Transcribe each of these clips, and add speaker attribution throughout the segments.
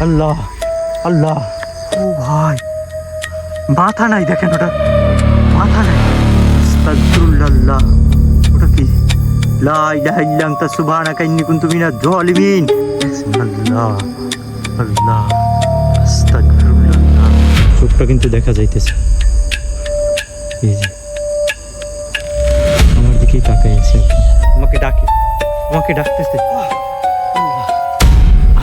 Speaker 1: আল্লাহ আল্লাহ, ও ভাই মাথা নাই, দেখেন ওটা মাথা নাই। আস্তাগফিরুল্লাহ, ওটা কি? লা ইলাহা ইল্লা আনতা সুবহানাকা ইন্নী কুনতু মিনাজ জালিমিন। আল্লাহ আল্লাহ, আস্তাগফিরুল্লাহ। চোখটা কিন্তু দেখা যাইতেছে, এই যে আমার দিকেই তাকাই আছে, আমাকে ডাকে, আমাকে ডাকতেছে।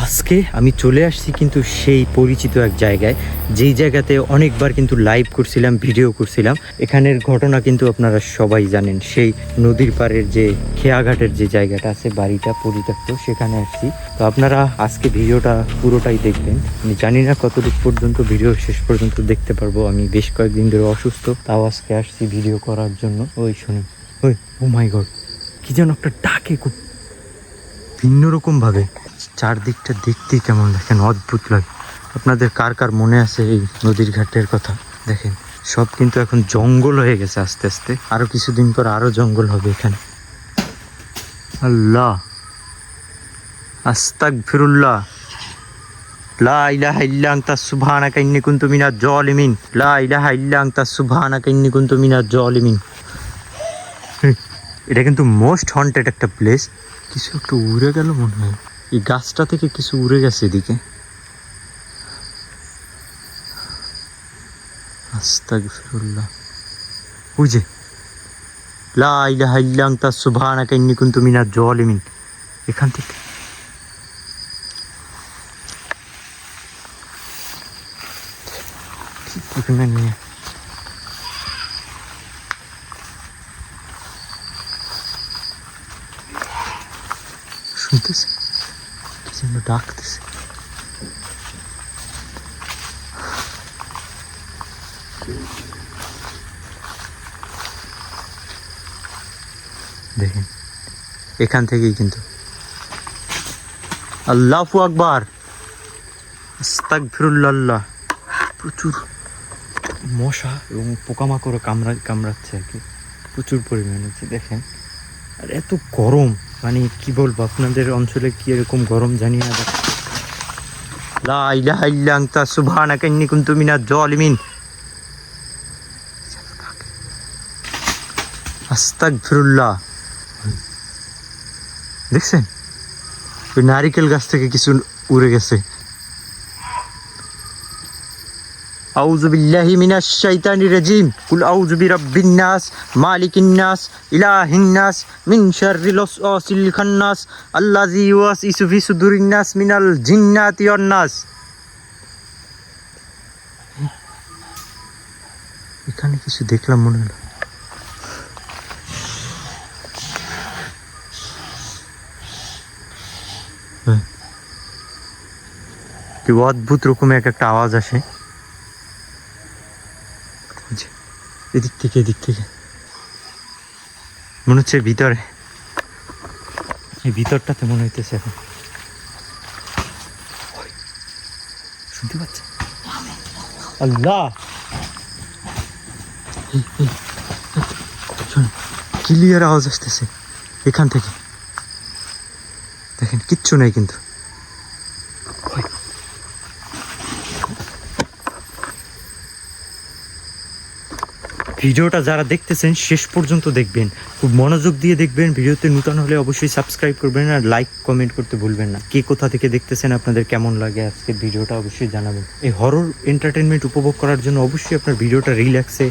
Speaker 1: আজকে আমি চলে আসছি কিন্তু সেই পরিচিত এক জায়গায়, যেই জায়গাতে অনেকবার কিন্তু লাইভ করছিলাম, ভিডিও করছিলাম। এখানের ঘটনা কিন্তু আপনারা সবাই জানেন, সেই নদীর পাড়ের যে খেয়াঘাটের যে জায়গাটা আছে, বাড়িটা পরিত্যক্ত, সেখানে আসছি। তো আপনারা আজকে ভিডিওটা পুরোটাই দেখবেন। আমি জানি না কতটুকু পর্যন্ত ভিডিও শেষ পর্যন্ত দেখতে পারবো, আমি বেশ কয়েকদিন ধরে অসুস্থ, তাও আজকে আসছি ভিডিও করার জন্য। ওই শুনুন, ওই ও মাই গড, কি যেন একটা ডাকে খুব ভিন্ন রকম ভাবে। চারদিকটা দেখতেই কেমন, দেখেন অদ্ভুত লাগে। আপনাদের কার কার মনে আছে এই নদীর ঘাটের কথা? দেখেন সব কিন্তু এখন জঙ্গল হয়ে গেছে আস্তে আস্তে, আরো কিছুদিন পর আরো জঙ্গল হবে এখানে। আল্লাহ, আস্তাগফিরুল্লাহ, লা ইলাহা ইল্লা আনতা সুবহানাকা ইন্নী কুনতু মিনাজ জালিমিন, লা ইলাহা ইল্লা আনতা সুবহানাকা ইন্নী কুনতু মিনাজ জালিমিন। এটা কিন্তু মোস্ট হন্টেড একটা প্লেস। কিছু একটু উড়ে গেল মনে হয়, এই গাছটা থেকে কিছু উড়ে গেছে এদিকে। আস্তাগফিরুল্লাহ, ওই যে লা ইলাহা ইল্লা আনতা সুবহানাকা ইন্নী কুনতু মিনাজ জালিমিন, এখান থেকে এখানে নিয়ে শুনতেছে, কি যেন ডাকতেছে। দেখেন এখান থেকেই কিন্তু। আল্লাহু আকবার, আস্তাগফিরুল্লাহ। প্রচুর মশা এবং পোকামাকড় কামড়াচ্ছে আর কি, প্রচুর পরিমাণে। দেখেন আর এত গরম, মানে কি বলবো, আপনাদের অঞ্চলে কি এরকম গরম জানি না। লা ইলাহা ইল্লা আনতা সুবহানাকা ইন্নী কুনতু মিনাজ জালিমিন, আস্তাগফিরুল্লাহ। দেখছেন ওই নারিকেল গাছ থেকে কিছু উড়ে গেছে। আউযু বিল্লাহি মিনাশ শাইতানির রাজিম, কুল আউযু বিরাব্বিন নাস, মালিকিন নাস, ইলাহিন নাস, মিন শাররিল ওয়াসওয়াসিল খান্নাস, আল্লাযী ইউওয়াসওয়িসু ফি সুদুরিন নাস মিনাল জিন্নাতি ওয়ান নাস। এখানে কিছু দেখলাম মনে হলো। কি অদ্ভুত রকমের একটা আওয়াজ আসে এদিক থেকে, এদিক থেকে মনে হচ্ছে ভিতরে, এই ভিতরটাতে মনে হইতেছে। এখন শুনতে পাচ্ছি, আল্লাহ ক্লিয়ার আওয়াজ আসতেছে এখান থেকে। দেখেন কিচ্ছু নেই কিন্তু। ভিডিওটা যারা দেখতেছেন শেষ পর্যন্ত দেখবেন, খুব মনোযোগ দিয়ে দেখবেন। ভিডিওতে নতুন হলে অবশ্যই সাবস্ক্রাইব করবেন আর লাইক কমেন্ট করতে ভুলবেন না। কে কোথা থেকে দেখতেছেন, আপনাদের কেমন লাগে আজকের ভিডিওটা অবশ্যই জানাবেন। এই হরর এন্টারটেনমেন্ট উপভোগ করার জন্য অবশ্যই আপনার ভিডিওটা রিল্যাক্সে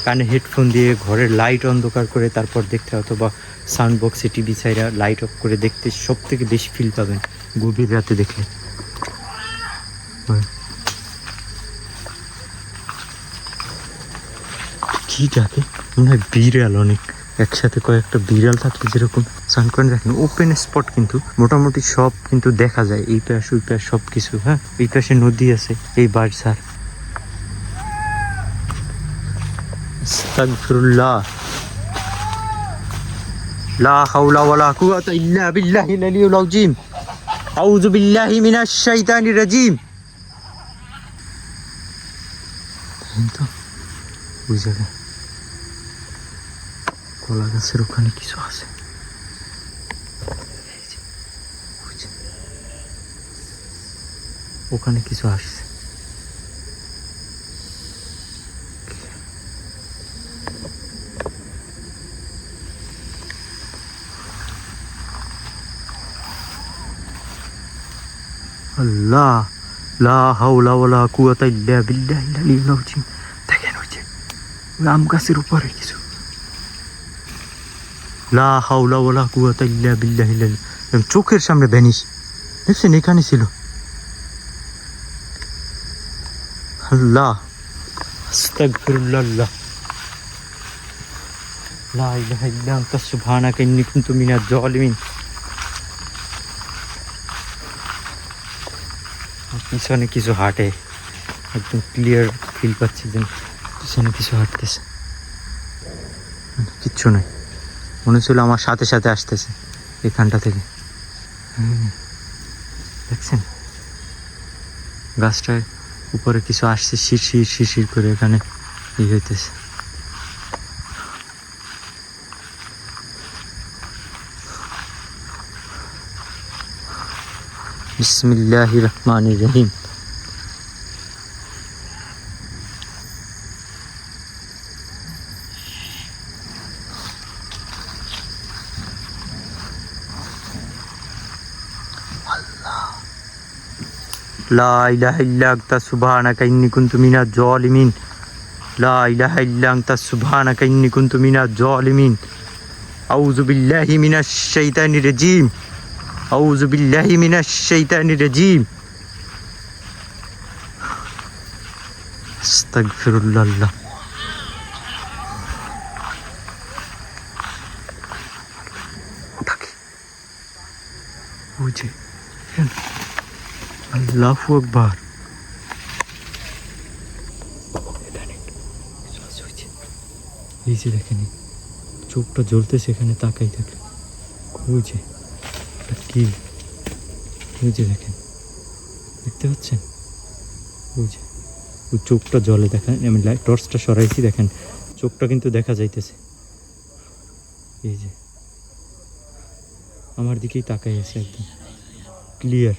Speaker 1: কানে হেডফোন দিয়ে ঘরের লাইট অন্ধকার করে তারপর দেখতে, অথবা সাউন্ড বক্সে টিভি ছাইরা লাইট অফ করে দেখতে সব থেকে বেশি ফিল পাবেন গভীর রাতে দেখলে। কি ডাকে মনে হয় বিড়াল, অনেক একসাথে কয়েকটা বিড়াল থাকলে যেরকম সাউন্ড করে। দেখেন ওপেন স্পট কিন্তু মোটামুটি সব কিন্তু দেখা যায়, এই পাশ ওই পাশ সব কিছু। হ্যাঁ, এই পাশে নদী আছে, এই বাড়সার। আস্তাগফিরুল্লাহ, লা হাওলা ওয়ালা কুওয়াতা ইল্লা বিল্লাহিল আলিয়্যিল আযীম, আউযু বিল্লাহি মিনাশ শাইতানির রাজীম। তো ওই জায়গায় কলা গাছের ওখানে কিছু আছে। ওখানে কিছু আসছে। আল্লাহ, লা হাওলা ওয়ালা কুওয়াতা ইল্লা বিল্লাহিল আলিয়্যিল আযীম। দেখেন ওই যে আম গাছের উপরে কিছু, লা হাওলা ওয়ালা কুওয়াতা ইল্লা বিল্লাহিল আযীম। চোখের সামনে ভ্যানিশ, দেখছেন এখানে ছিল। আল্লাহ, আস্তাগফিরুল্লাহ, লা ইলাহা ইল্লা আনতা সুবহানাকা ইন্নী কুনতু মিনাজ জালিমিন। পিছনে কিছু হাঁটে, একদম ক্লিয়ার ফিল পাচ্ছি যে পিছনে কিছু হাঁটতেছে। কিচ্ছু নাই, মনে ছিল আমার সাথে সাথে আসতেছে এখানটা থেকে। দেখছেন গাছটার উপরে কিছু আসছে, শিরশির শিরশির করে এখানে ই হইতেছে। বিসমিল্লাহির রহমানির রহিম। লা ইলাহা ইল্লা আনতা সুবহানাকা ইন্নী কুনতু মিনাজ জালিমিন। লা ইলাহা ইল্লা আনতা সুবহানাকা ইন্নী কুনতু মিনাজ জালিমিন। আউযু বিল্লাহি মিনাশ শাইতানির রাজীম। আউযু বিল্লাহি মিনাশ শাইতানির রাজীম। আস্তাগফিরুল্লাহ। বুঝে আল্লাহু আকবার। এই যে দেখেন চোখটা জ্বলতেছে, এখানে তাকাই থাকলে বুঝে কি। ওই যে দেখেন, দেখতে পাচ্ছেন বুঝে ওই চোখটা জলে। দেখেন আমি টর্চটা সরাইছি, দেখেন চোখটা কিন্তু দেখা যাইতেছে। এই যে আমার দিকেই তাকাই আছে, একদম ক্লিয়ার।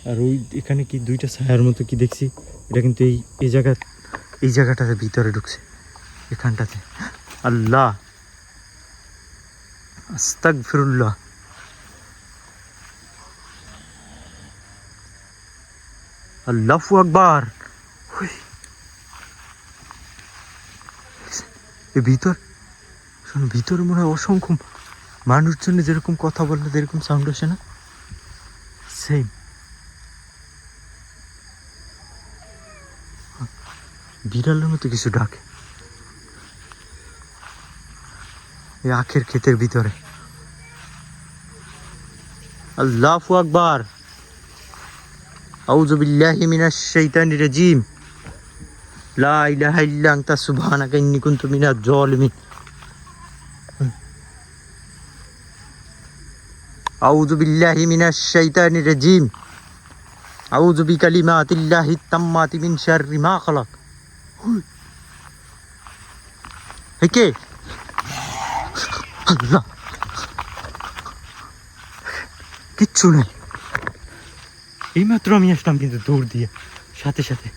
Speaker 1: আর ওই এখানে কি দুইটা ছায়ার মতো কি দেখছি, এটা কিন্তু এই জায়গাটাতে ভিতরে ঢুকছে এখানটাতে। আল্লাহ, আস্তাগফিরুল্লাহ। আল্লাহু আকবার। এই ভিতরে মনে হয় অসংখ্য মানুষজনে যেরকম কথা বললে যেরকম সাউন্ড আসে না, সেম। বিড়ালের মতো কিছু ডাকে এই আখের ক্ষেতের ভিতরে। আল্লাহু আকবার। আউযু বিল্লাহি মিনাশ শাইতানির রাজীম। লা ইলাহা ইল্লা আনতা সুবহানাকা ইন্নী কুনতু মিনাজ জালিমিন। আউযু বিল্লাহি মিনাশ শাইতানির রাজীম। আউযু বিকালিমাতিল্লাহিত তাম্মাতি মিন শাররি মা খালাক। কে? আল্লাহ, কিচ্ছু নেই। এইমাত্র আমি আসলাম কিন্তু দৌড় দিয়ে সাথে সাথে।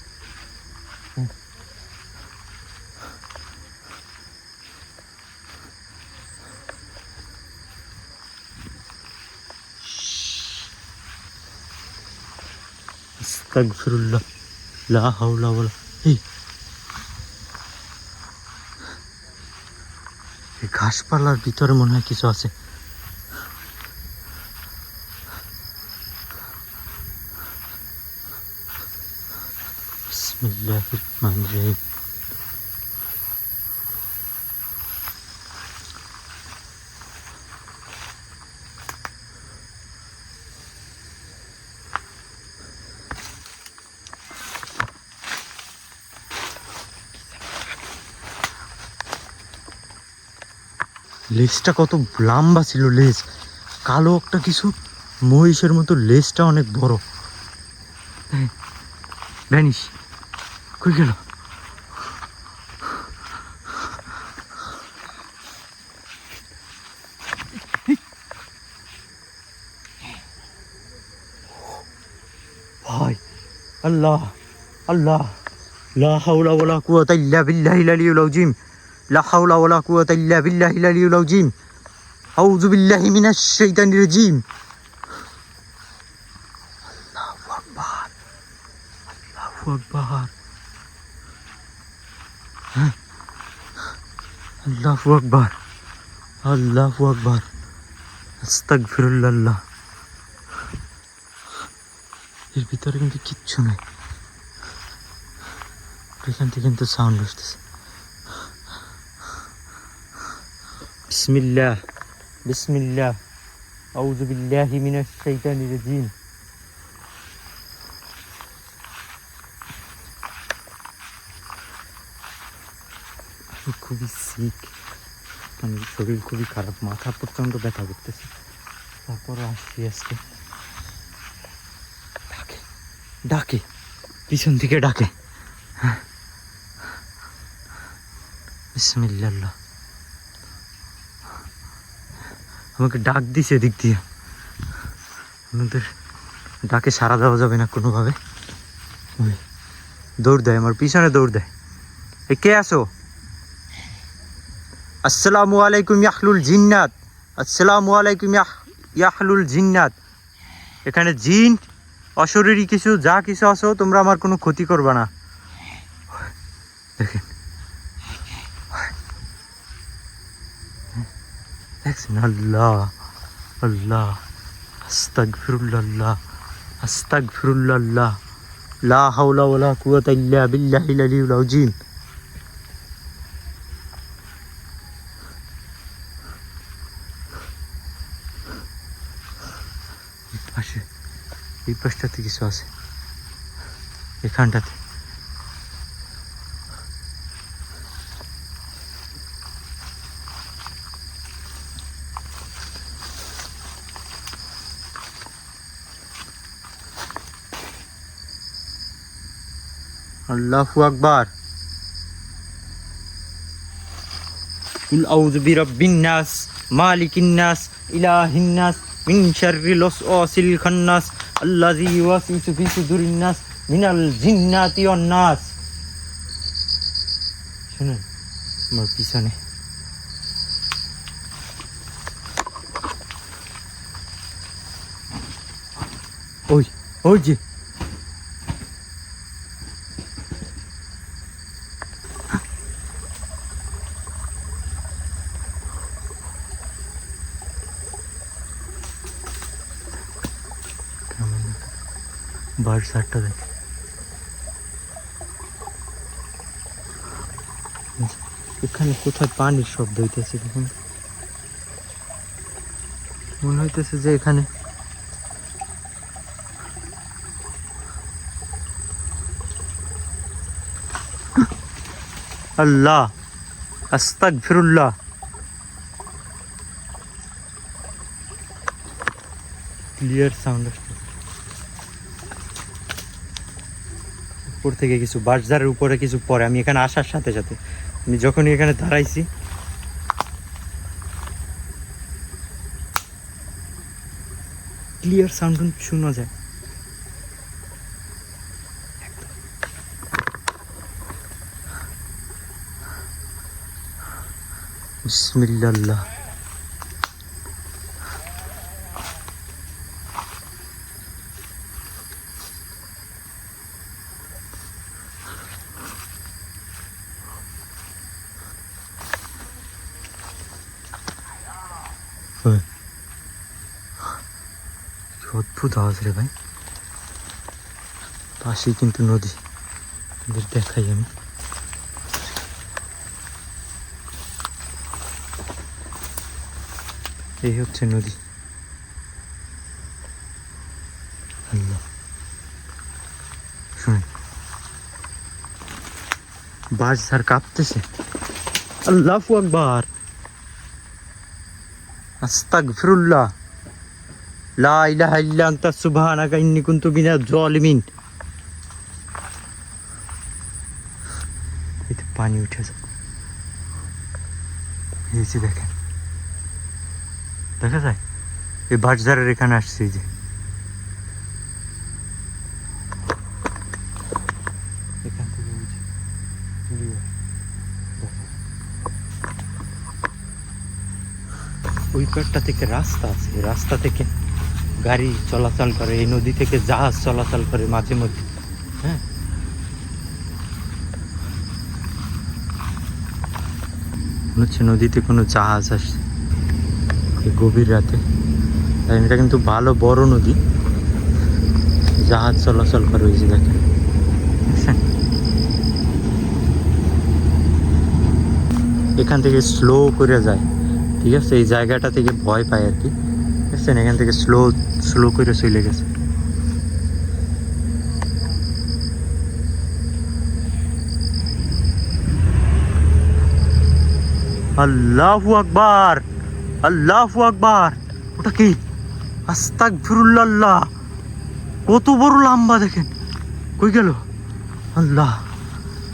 Speaker 1: আস্তাগফিরুল্লাহ, লা হাওলা ওয়ালা। এই ঘাসপালার ভিতরে মনে হয় কিছু আছে। বিসমিল্লাহির রহমানির রহিম। লেজটা কত লম্বা ছিল, লেজ কালো একটা কিছু মহিষের মতো, লেজটা অনেক বড়। ভ্যানিশ কই গেল? আল্লাহ আল্লাহ লা হাওলা ওয়ালা কুওয়াতা ইল্লা বিল্লাহিল আলিয়্যিল আযীম লা হাওলা ওয়ালা কুওয়াতা ইল্লা বিল্লাহিল আলিয়্যিল আযীম আউযু বিল্লাহি মিনাশ শাইতানির রাজীম আল্লাহু আকবার আল্লাহু আকবার আল্লাহু আকবার আল্লাহু আকবার আস্তাগফিরুল্লাহ এর ভিতরে কিন্তু কিচ্ছু নেই এখান থেকে কিন্তু সাউন্ড আসতেছে বিসমিল্লাহ বিসমিল্লাহ আউযু বিল্লাহি মিনাশ শাইতানির রাজীম খুবই সিক মানে শরীর খুবই খারাপ মাথা প্রচণ্ড ব্যথা করতেছে তারপরও আসছি আজকে ডাকে ডাকে পিছন থেকে ডাকে বিসমিল্লাহ আমাকে ডাক দিছে দিক দিয়ে ওনাদের ডাকে সাড়া দেওয়া যাবে না কোনোভাবে দৌড় দেয় আমার পিছনে দৌড় দেয় এ কে আসো আসসালামু আলাইকুম ইয়াহলুল জিন্নাত আসসালামু আলাইকুম ইয়াহলুল জিন্নাত এখানে জিন অশরীরী কিছু যা কিছু আসো তোমরা আমার কোনো ক্ষতি করবে না দেখেন দেখছেন আল্লাহ আল্লাহ আস্তাগফিরুল্লাহ আস্তাগফিরুল্লাহ লা হাওলা ওয়ালা কুওয়াতা ইল্লা বিল্লাহিল আলিয়্যিল আযীম পাশে এই পাশটাতে কিছু আছে এখানটাতে আল্লাহু আকবার কুল আউযু বিরাব্বিন নাস মালিকিন নাস ইলাহিন নাস মিন শাররিল ওয়াসওয়াসিল খান্নাস আল্লাযী ইউওয়াসওয়িসু ফি সুদুরিন নাস মিনাল জিন্নাতি ওয়ান নাস শুনুন আমার পিছনে ওই ওই যে বার্ড সারটা দেখ এখানে কোথায় পানির শব্দ হইতেছে দেখুন মনে হইতেছে যে এখানে আল্লাহ আস্তাগফিরুল্লাহ ক্লিয়ার সাউন্ড আসছে উপর থেকে কিছু বাঁশঝাড়ের উপরে কিছু পরে আমি এখানে আসার সাথে সাথে আমি যখনই এখানে দাঁড়াইছি ক্লিয়ার সাউন্ড শোনা যায় বিসমিল্লাহ অদ্ভুত আওয়াজ রে ভাই পাশেই কিন্তু নদী দেখাই আমি এই হচ্ছে নদী আল্লাহ শুনেন বাস ঝাড় কাঁপতেছে আল্লাহু আকবার আস্তাগফিরুল্লাহ লা ইলাহা ইল্লা আনতা সুবহানাকা ইন্নী কুনতু মিনাজ জালিমিন এতে পানি উঠেছে এই যে দেখেন দেখা যায় এই বাঁশঝাড়ের এখানে আসছে এই যে ওই পাড়টা থেকে রাস্তা আছে, রাস্তা থেকে গাড়ি চলাচল করে, এই নদী থেকে জাহাজ চলাচল করে মাঝে মধ্যে। হ্যাঁ, মনে হচ্ছে নদীতে কোনো জাহাজ আসছে এই গভীর রাতে। আর এটা কিন্তু ভালো বড় নদী, জাহাজ চলাচল করে ওই যে দেখেন, দেখছেন? এখান থেকে স্লো করে যায়, ঠিক আছে? এই জায়গাটা থেকে ভয় পায় আর কি, দেখছেন? এখান থেকে স্লো স্লো করে চলে গেছে। আল্লাহু আকবার, আল্লাহু আকবার। ওটা কি? আস্তাগফিরুল্লাহ। কত বড় লম্বা দেখেন। কই গেল? আল্লাহ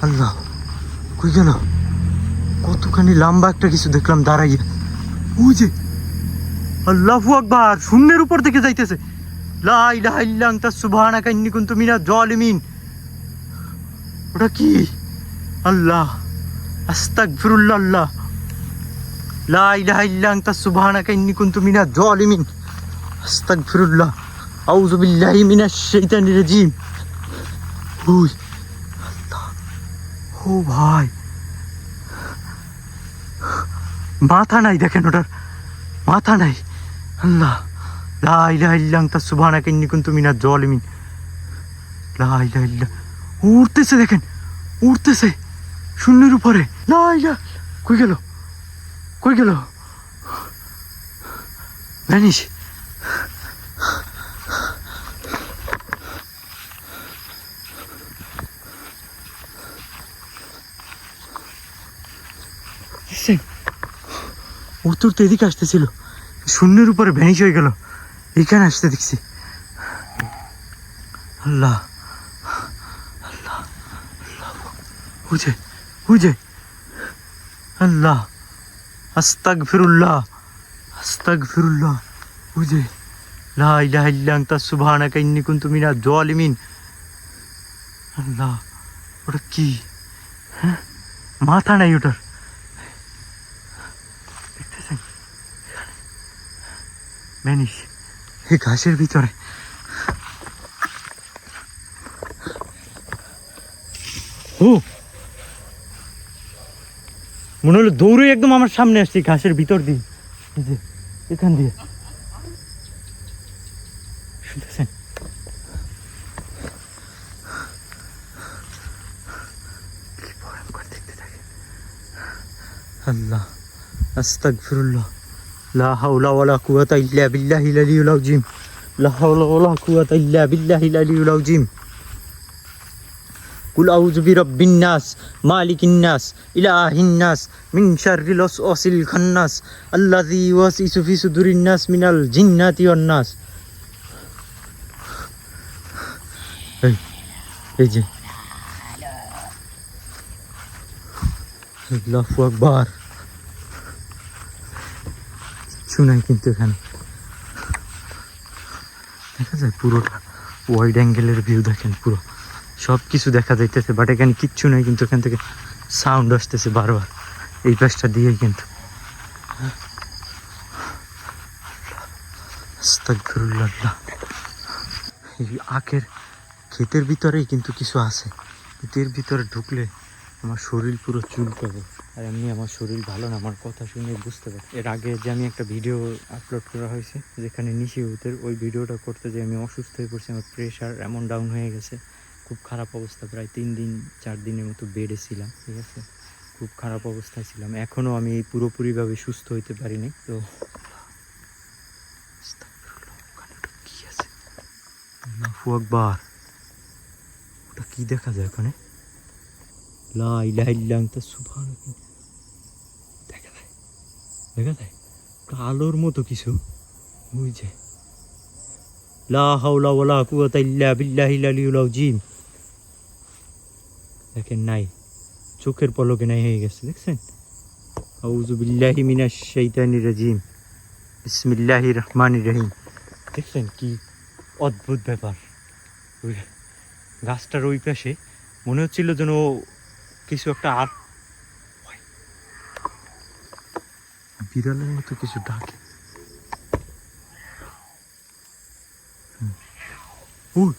Speaker 1: আল্লাহ, কই গেল? কতখানি লম্বা একটা কিছু দেখলাম দাঁড়াইয়া, ওই যে। আল্লাহু আকবার, শূন্যের উপর থেকে যাইতেছে। লা ইলাহা ইল্লা আনতা সুবহানাকা ইন্নী কুনতু মিনাজ জালিমিন। ওটা কি? আল্লাহ, আস্তাগফিরুল্লাহ। লা ইলাহা ইল্লা আনতা সুবহানাকা ইন্নী কুনতু মিনাজ জালিমিন। আস্তাগফিরুল্লাহ, আউযু বিল্লাহি মিনাশ শাইতানির রাজিম। ওই আল্লাহ, ও ভাই, মাথা নাই দেখেন, ওটার মাথা নাই। আল্লাহ, লা ইলাহা ইল্লা আনতা সুবহানাকা ইন্নী কুনতু মিনাজ জালিমিন। লা ইলাহা ইল্লা, উড়তেছে দেখেন, উড়তেছে শূন্যের উপরে। লা ইলাহা, কই গেল? কই গেল? ভ্যানিশ। উড়তে উড়তে এদিকে আসতেছিল, শূন্যের উপরে ভ্যানিশ হয়ে গেল, এখানে আসতে দেখছি। আল্লাহ আল্লাহ আল্লাহ, বুঝে বুঝে। আল্লাহ, আস্তাগফিরুল্লাহ, আস্তাগফিরুল্লাহ, বুঝে। লা ইলাহা ইল্লা আনতা সুবহানাকা ইন্নী কুনতু মিনাজ জালিমিন। আল্লাহ, ওটা কি? হ্যাঁ, মাথা নাই ওটার, দেখতেছেন? ভ্যানিশ এই ঘাসের ভিতরে। ও, মনে হলো দৌড়ে একদম আমার সামনে আসছি, ঘাসের ভিতর দিয়ে, এখান দিয়ে। শুনতেছেন? কি ভয়ঙ্কর দেখতে থাকে। আল্লাহ, আস্তাগফিরুল্লাহ, লা হাওলা ওয়ালা কুওয়াতা ইল্লা বিল্লাহিল আলিয়্যিল আযীম। লা হাওলা ওয়ালা কুওয়াতা ইল্লা বিল্লাহিল আলিয়্যিল আযীম। কুল আউযু বিরাব্বিন নাস, মালিকিন নাস, ইলাহিন নাস, মিন শাররিল ওয়াসওয়াসিল খান্নাস, আল্লাযী ইউওয়াসওয়িসু ফি সুদুরিন নাস মিনাল জিন্নাতি ওয়ান নাস। এই যে, আল্লাহু আকবার। কিচ্ছু নাই কিন্তু এখানে, দেখা যায় পুরোটা ওয়াইড অ্যাঙ্গেলের ভিউ দেখেন, পুরো সব কিছু দেখা যাইতেছে, বাট এখানে কিচ্ছু নাই। কিন্তু এখান থেকে সাউন্ড আসতেছে বারবার, এই পাশটা দিয়েই কিন্তু। আস্তাগফিরুল্লাহ। এই আখের ক্ষেতের ভিতরেই কিন্তু কিছু আছে, ক্ষেতের ভিতরে ঢুকলে আমার শরীর পুরো চুলকাবে। আর এমনি আমার শরীর ভালো না, আমার কথা শুনে বুঝতে পারি। এর আগে যে আমি একটা ভিডিও আপলোড করা হয়েছে যেখানে নিশিউতের, ওই ভিডিওটা করতে যে আমি অসুস্থ হয়ে পড়ছি, আমার প্রেশার এমন ডাউন হয়ে গেছে, খুব খারাপ অবস্থা। প্রায় 3-4 দিনের মতো বেডে ছিলাম, ঠিক আছে? খুব খারাপ অবস্থায় ছিলাম, এখনও আমি পুরোপুরিভাবে সুস্থ হইতে পারিনি। তো কি আছে? আল্লাহু আকবার, ওটা কি দেখা যায় ওখানে? লা ইলাহা ইল্লা আনতা সুবহানাকা, দেখা যায়, দেখা যায় আলোর মতো কিছু, ওই যে। লা হাওলা ওয়ালা কুওয়াতা ইল্লা বিল্লাহিল আলিয়্যিল আযীম। দেখেন, নাই, চোখের পলকে নাই হয়ে গেছে, দেখছেন? আউযু বিল্লাহি মিনাশ শাইতানির রাজিম, বিসমিল্লাহির রহমানির রহিম। দেখছেন কি অদ্ভুত ব্যাপার? ওই গাছটার ওই পাশে মনে হচ্ছিল যেন কিছু একটা বিড়ালের মতো কিছু ডাকে। ওই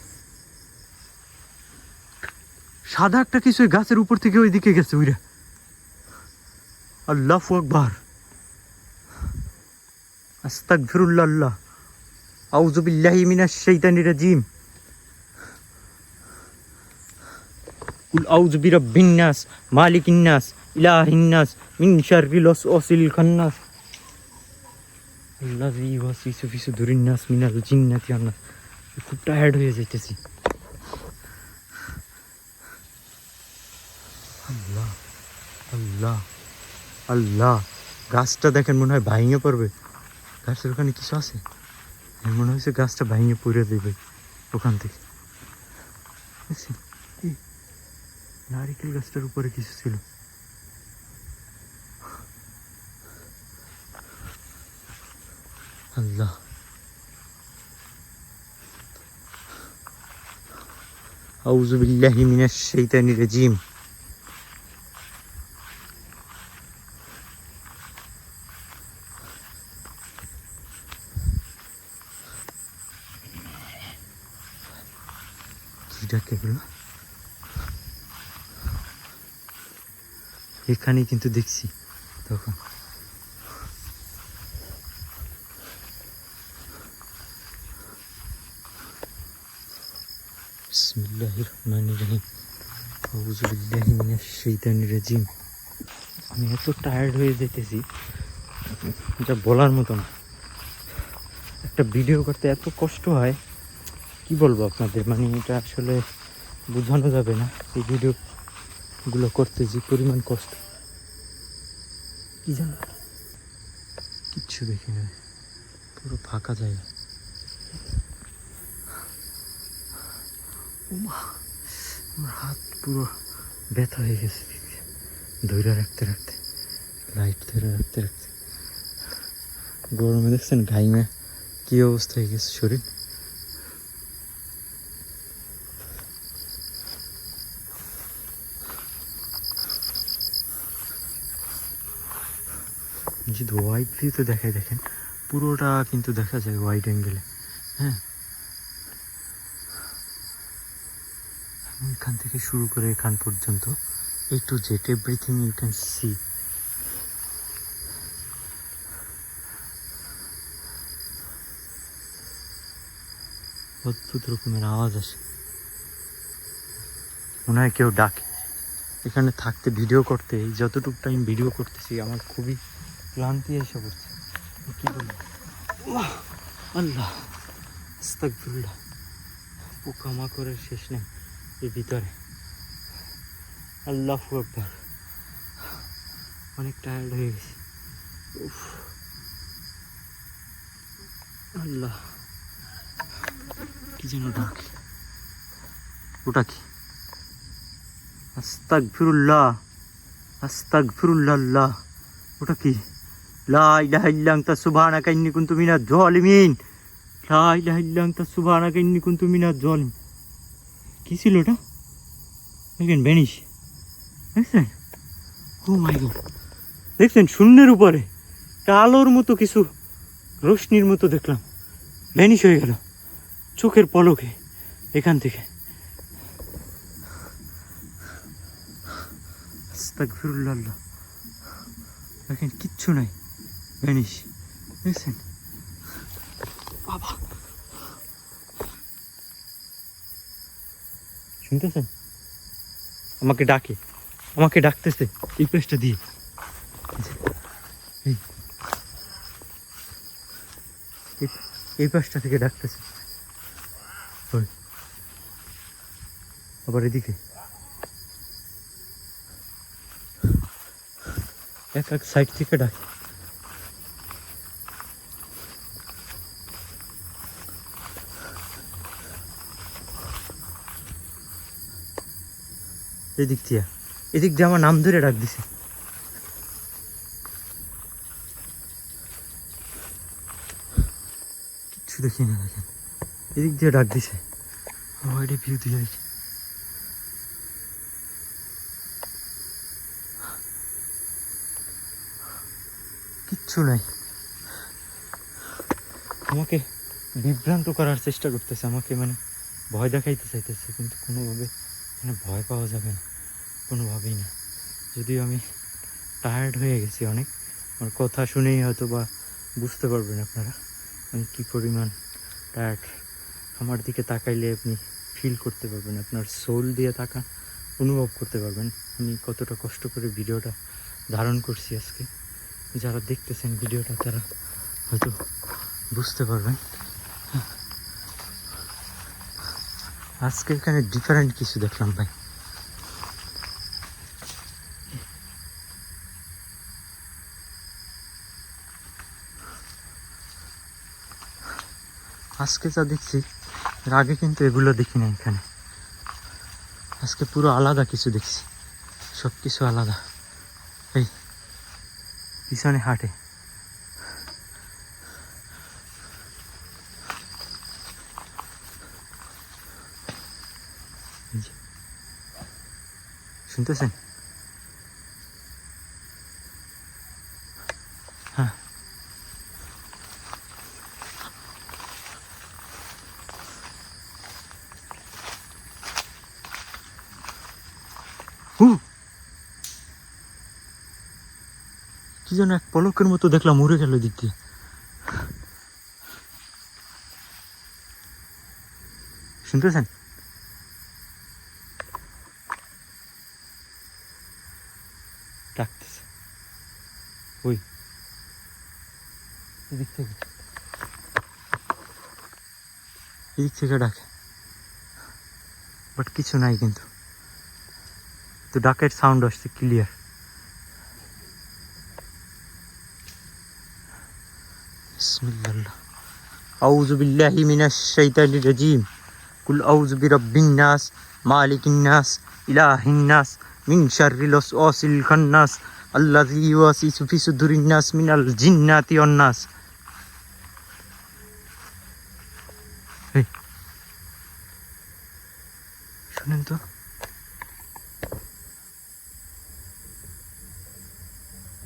Speaker 1: সাদা একটা কিছু ওই গাছের উপর থেকে ওইদিকে গেছে ওইরা। আল্লাহু আকবার, আস্তাগফিরুল্লাহ, আল্লাহ আউযু বিল্লাহি মিনাশ শাইতানির রাজিম। কুল আউযু বিরাব্বিন নাস মালিকিন নাস ইলাহিন নাস মিন শাররিল ওয়াসওয়াসিল খান্নাস আল্লাযী ইউওয়াসওয়িসু ফি সুদুরিন নাস মিনাল জিন্নাতি ওয়ান নাস। খুব টায়ার্ড হয়ে যাইতেছি। আল্লাহ আল্লাহ আল্লাহ, গাছটা দেখেন মনে হয় ভাঙে পড়বে। গাছের ওখানে কিছু আছে, মনে হয়েছে গাছটা ভাঙে পড়ে দেবে ওখান থেকে। নারিকেল গাছটার উপরে কিছু ছিল। আল্লাহ, আউযু বিল্লাহি মিনাশ শাইতানির রাজিম। কি ডাকে এগুলো? এখানেই কিন্তু দেখছি তখন। বিসমিল্লাহির রহমানির রহিম, আউযু বিল্লাহি মিনাশ শাইতানির রাজিম। আমি এত টায়ার্ড হয়ে যেতেছি এটা বলার মতো না। একটা ভিডিও করতে এত কষ্ট হয়, কি বলবো আপনাদের, মানে এটা আসলে বোঝানো যাবে না। এই ভিডিওগুলো করতে যে পরিমাণ কষ্ট, কি জানো, কিচ্ছু দেখি না, পুরো ফাঁকা জায়গা। আমার হাত পুরো ব্যথা হয়ে গেছে ধরে রাখতে রাখতে, লাইট ধরে রাখতে রাখতে। গরমে দেখছেন ঘাইমে কি অবস্থা হয়ে গেছে শরীর। যদি ওয়াইড ভিউতে দেখায়, দেখেন পুরোটা কিন্তু দেখা যায় ওয়াইড অ্যাঙ্গেলে। হ্যাঁ, এখান থেকে শুরু করে এখান পর্যন্ত A to Z, everything you can see. অদ্ভুত রকমের আওয়াজ আসে, মনে হয় কেউ ডাকে। এখানে থাকতে ভিডিও করতে, যতটুকু টাইম ভিডিও করতেছি আমার খুবই ক্লান্তি এসে পড়ছে। কি বলবো, আল্লাহ আস্তাগফিরুল্লাহ। পোকামাকড়ের শেষ নেই এর ভিতরে। আল্লাহু আকবার, অনেক টায়ার্ড হয়ে গেছি। আল্লাহ, কি যেন ডাকে, ওটা কি? আস্তাগফিরুল্লাহ আস্তাগফিরুল্লাহ, আল্লাহ ওটা কি? লা ইলাহা ইল্লা আনতা সুবহানাকা ইন্নী কুনতু মিনাজ জালিমিন, লা ইলাহা ইল্লা আনতা সুবহানাকা ইন্নী কুনতু মিনাজ জালিমিন। কি ছিল ওটা? দেখেন ভ্যানিশ, দেখছেন? ও মাই গড, দেখছেন শূন্যের উপরে একটা আলোর মতো কিছু, রোশনির মতো দেখলাম, ভ্যানিশ হয়ে গেল চোখের পলকে এখান থেকে। আস্তাগফিরুল্লাহ, আল্লাহ দেখেন কিচ্ছু নাই, ভ্যানিশ, দেখছেন? বাবা, শুনতেছেন? আমাকে ডাকে, আমাকে ডাকতেছে এই পেজটা দিয়ে। এই পাশটা থেকে ডাকতেছে, আবার এদিকে এক এক সাইড থেকে ডাকে। এদিক দিয়ে আমার নাম ধরে ডাক দিছে। কিচ্ছু দেখি না, দেখেন এদিক দিয়ে ডাক দিছে, ওয়াইডে ভিউ দিয়ে। কিচ্ছু নাই, আমাকে বিভ্রান্ত করার চেষ্টা করতেছে, আমাকে মানে ভয় দেখাইতে চাইতেছে, কিন্তু কোনোভাবে এখানে ভয় পাওয়া যাবে না, কোনোভাবেই না। যদিও আমি টায়ার্ড হয়ে গেছি অনেক, আমার কথা শুনেই হয়তো বা বুঝতে পারবেন আপনারা আমি কী পরিমাণ টায়ার্ড। আমার দিকে তাকাইলে আপনি ফিল করতে পারবেন, আপনার সোল দিয়ে তাকান, অনুভব করতে পারবেন আমি কতটা কষ্ট করে ভিডিওটা ধারণ করছি আজকে। যারা দেখতেছেন ভিডিওটা তারা হয়তো বুঝতে পারবেন। আজকে এখানে ডিফারেন্ট কিছু দেখলাম ভাই। আজকে যা দেখছি এর আগে কিন্তু এগুলো দেখি না এখানে। আজকে পুরো আলাদা কিছু দেখছি, সব কিছু আলাদা। এই পিছনে হাটে শুনতেছেন? হ্যাঁ, কি যেন এক পলকের মতো দেখলাম উড়ে গেল দিক দিয়ে। শুনতেছেন? ডাকতেছে ওই এদিক থেকে, এদিক থেকে ডাকে, বাট কিছু নাই কিন্তু। তো ডাকের সাউন্ড আসছে ক্লিয়ার। বিসমিল্লাহ, আউযু বিল্লাহি মিনাশ শাইতানির রাজিম, কুল আউযু বিরাব্বিন নাস, মালিকিন নাস, ইলাহিন নাস, মিন শাররিল ওয়াসওয়াসিল খান্নাস, আল্লাযী ইউওয়াসওয়িসু ফি সুদুরিন নাস মিনাল জিন্নাতি ওয়ান নাস। শুনেন তো,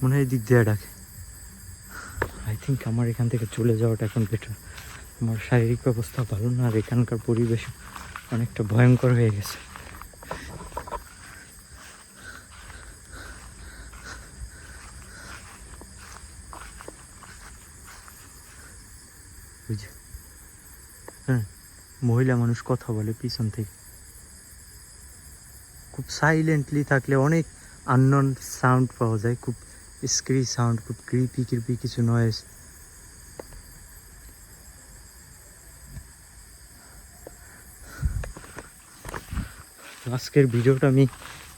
Speaker 1: মনে হয় দিক দিয়ে ডাকে। আই থিঙ্ক আমার এখান থেকে চলে যাওয়াটা এখন বেটার। আমার শারীরিক অবস্থা ভালো না, আর এখানকার পরিবেশ অনেকটা ভয়ঙ্কর হয়ে গেছে। হ্যাঁ, মহিলা মানুষ কথা বলে পিছন থেকে, খুব সাইলেন্টলি থাকলে অনেক আননোন সাউন্ড পাওয়া যায়, খুব স্ক্রি সাউন্ড, খুব ক্রিপি ক্রিপি কিছু নয়েজ। আজকের ভিডিওটা আমি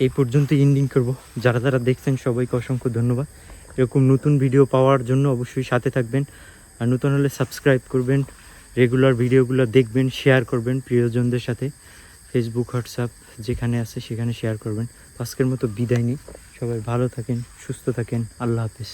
Speaker 1: এই পর্যন্ত এন্ডিং করব। যারা যারা দেখছেন সবাইকে অসংখ্য ধন্যবাদ। এরকম নতুন ভিডিও পাওয়ার জন্য অবশ্যই সাথে থাকবেন, আর নতুন হলে সাবস্ক্রাইব করবেন, রেগুলার ভিডিওগুলো দেখবেন, শেয়ার করবেন প্রিয়জনদের সাথে, ফেসবুক হোয়াটসঅ্যাপ যেখানে আছে সেখানে শেয়ার করবেন। আজকের মতো বিদায় নিই, সবাই ভালো থাকেন, সুস্থ থাকেন, আল্লাহ হাফেজ।